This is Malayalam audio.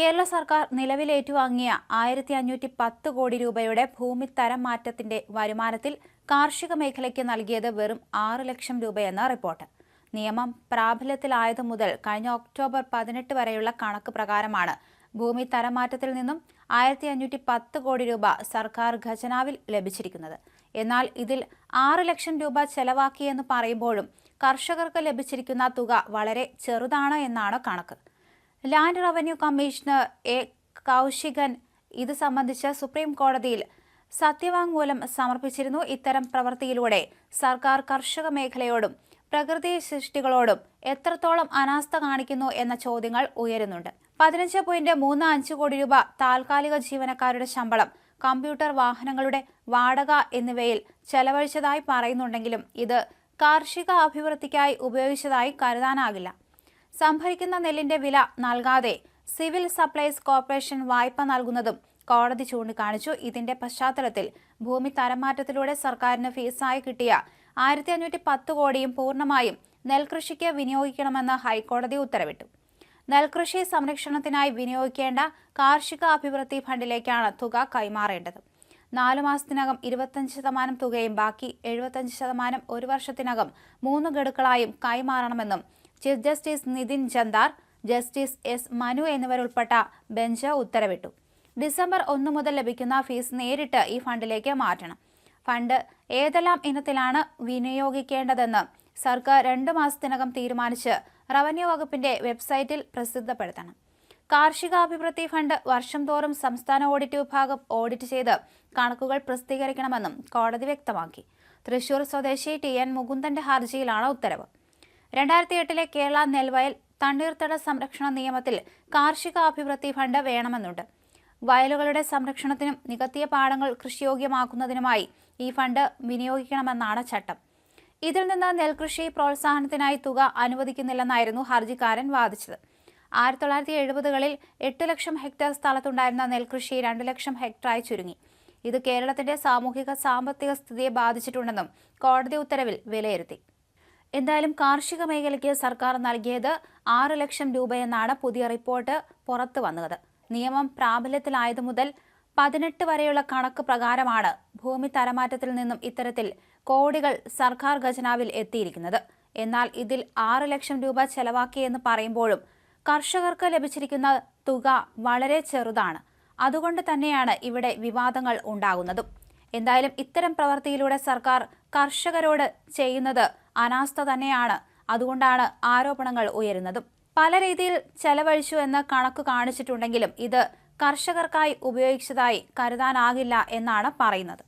കേരള സർക്കാർ നിലവിൽ ഏറ്റുവാങ്ങിയ 1510 കോടി രൂപയുടെ ഭൂമി തരം മാറ്റത്തിന്റെ വരുമാനത്തിൽ കാർഷിക മേഖലയ്ക്ക് നൽകിയത് വെറും 6 ലക്ഷം രൂപയെന്ന റിപ്പോർട്ട്. നിയമം പ്രാബല്യത്തിലായതു മുതൽ കഴിഞ്ഞ ഒക്ടോബർ 18 വരെയുള്ള കണക്ക് പ്രകാരമാണ് ഭൂമി തരംമാറ്റത്തിൽ നിന്നും 1510 കോടി രൂപ സർക്കാർ ഖജനാവിൽ ലഭിച്ചിരിക്കുന്നത്. എന്നാൽ ഇതിൽ 6 ലക്ഷം രൂപ ചെലവാക്കിയെന്ന് പറയുമ്പോഴും കർഷകർക്ക് ലഭിച്ചിരിക്കുന്ന തുക വളരെ ചെറുതാണ് എന്നാണ് കണക്ക്. Land revenue commissioner A Kaushikan ഇത് സംബന്ധിച്ച് സുപ്രീം കോടതിയിൽ സത്യവാങ്മൂലം സമർപ്പിച്ചിരുന്നു. ഇത്തരം പ്രവൃത്തിയിലൂടെ സർക്കാർ കർഷക മേഖലയോടും പ്രകൃതി സൃഷ്ടികളോടും എത്രത്തോളം അനാസ്ഥ കാണിക്കുന്നു എന്ന ചോദ്യങ്ങൾ ഉയരുന്നുണ്ട്. 15.35 കോടി രൂപ താൽക്കാലിക ജീവനക്കാരുടെ ശമ്പളം, കമ്പ്യൂട്ടർ, വാഹനങ്ങളുടെ വാടക എന്നിവയിൽ ചെലവഴിച്ചതായി പറയുന്നുണ്ടെങ്കിലും ഇത് കാർഷിക അഭിവൃദ്ധിക്കായി ഉപയോഗിച്ചതായി കരുതാനാകില്ല. സംഭരിക്കുന്ന നെല്ലിന്റെ വില നൽകാതെ സിവിൽ സപ്ലൈസ് കോർപ്പറേഷൻ വായ്പ നൽകുന്നതും കോടതി ചൂണ്ടിക്കാണിച്ചു. ഇതിന്റെ പശ്ചാത്തലത്തിൽ ഭൂമി തരംമാറ്റത്തിലൂടെ സർക്കാരിന് ഫീസായി കിട്ടിയ 1510 കോടിയും പൂർണ്ണമായും നെൽകൃഷിക്ക് വിനിയോഗിക്കണമെന്ന് ഹൈക്കോടതി ഉത്തരവിട്ടു. നെൽകൃഷി സംരക്ഷണത്തിനായി വിനിയോഗിക്കേണ്ട കാർഷിക അഭിവൃദ്ധി ഫണ്ടിലേക്കാണ് തുക കൈമാറേണ്ടത്. 4 മാസത്തിനകം 25% തുകയും ബാക്കി 75% ഒരു വർഷത്തിനകം 3 ഗഡുക്കളായും കൈമാറണമെന്നും chief justice Nitin Jamdar, justice S Manu എന്നിവരുൾപ്പെട്ട ബെഞ്ച് ഉത്തരവിട്ടു. ഡിസംബർ 1 മുതൽ ലഭിക്കുന്ന ഫീസ് നേരിട്ട് ഈ ഫണ്ടിലേക്ക് മാറ്റണം. ഫണ്ട് ഏതെല്ലാം ഇനത്തിലാണ് വിനിയോഗിക്കേണ്ടതെന്ന് സർക്കാർ 2 മാസത്തിനകം തീരുമാനിച്ച് റവന്യൂ വകുപ്പിന്റെ വെബ്സൈറ്റിൽ പ്രസിദ്ധപ്പെടുത്തണം. കാർഷികാഭിവൃദ്ധി ഫണ്ട് വർഷം തോറും സംസ്ഥാന ഓഡിറ്റ് വിഭാഗം ഓഡിറ്റ് ചെയ്ത് കണക്കുകൾ പ്രസിദ്ധീകരിക്കണമെന്നും കോടതി വ്യക്തമാക്കി. തൃശൂർ സ്വദേശി TN മുകുന്ദന്റെ ഹർജിയിലാണ് ഉത്തരവ്. 2008 കേരള നെൽവയൽ തണ്ണീർത്തട സംരക്ഷണ നിയമത്തിൽ കാർഷികാഭിവൃദ്ധി ഫണ്ട് വേണമെന്നുണ്ട്. വയലുകളുടെ സംരക്ഷണത്തിനും നികത്തിയ പാടങ്ങൾ കൃഷിയോഗ്യമാക്കുന്നതിനുമായി ഈ ഫണ്ട് വിനിയോഗിക്കണമെന്നാണ് ചട്ടം. ഇതിൽ നിന്ന് നെൽകൃഷി പ്രോത്സാഹനത്തിനായി തുക അനുവദിക്കുന്നില്ലെന്നായിരുന്നു ഹർജിക്കാരൻ വാദിച്ചത്. 1970കളിൽ 8 ലക്ഷം ഹെക്ടർ സ്ഥലത്തുണ്ടായിരുന്ന നെൽകൃഷി 2 ലക്ഷം ഹെക്ടറായി ചുരുങ്ങി. ഇത് കേരളത്തിന്റെ സാമൂഹിക സാമ്പത്തിക സ്ഥിതിയെ ബാധിച്ചിട്ടുണ്ടെന്നും കോടതി ഉത്തരവിൽ വിലയിരുത്തി. എന്തായാലും കാർഷിക മേഖലയ്ക്ക് സർക്കാർ നൽകിയത് 6 ലക്ഷം രൂപയെന്നാണ് പുതിയ റിപ്പോർട്ട് പുറത്തു വന്നത്. നിയമം പ്രാബല്യത്തിലായതു മുതൽ 18 വരെയുള്ള കണക്ക് പ്രകാരമാണ് ഭൂമി തരംമാറ്റത്തിൽ നിന്നും ഇത്തരത്തിൽ കോടികൾ സർക്കാർ ഖജനാവിൽ എത്തിയിരിക്കുന്നത്. എന്നാൽ ഇതിൽ 6 ലക്ഷം രൂപ ചെലവാക്കിയെന്ന് പറയുമ്പോഴും കർഷകർക്ക് ലഭിച്ചിരിക്കുന്ന തുക വളരെ ചെറുതാണ്. അതുകൊണ്ട് തന്നെയാണ് ഇവിടെ വിവാദങ്ങൾ ഉണ്ടാകുന്നതും. എന്തായാലും ഇത്തരം പ്രവൃത്തിയിലൂടെ സർക്കാർ കർഷകരോട് ചെയ്യുന്നത് അനാസ്ഥ തന്നെയാണ്. അതുകൊണ്ടാണ് ആരോപണങ്ങൾ ഉയരുന്നതും. പല രീതിയിൽ ചെലവഴിച്ചു എന്ന് കണക്ക് കാണിച്ചിട്ടുണ്ടെങ്കിലും ഇത് കർഷകർക്കായി ഉപയോഗിച്ചതായി കരുതാനാകില്ല എന്നാണ് പറയുന്നത്.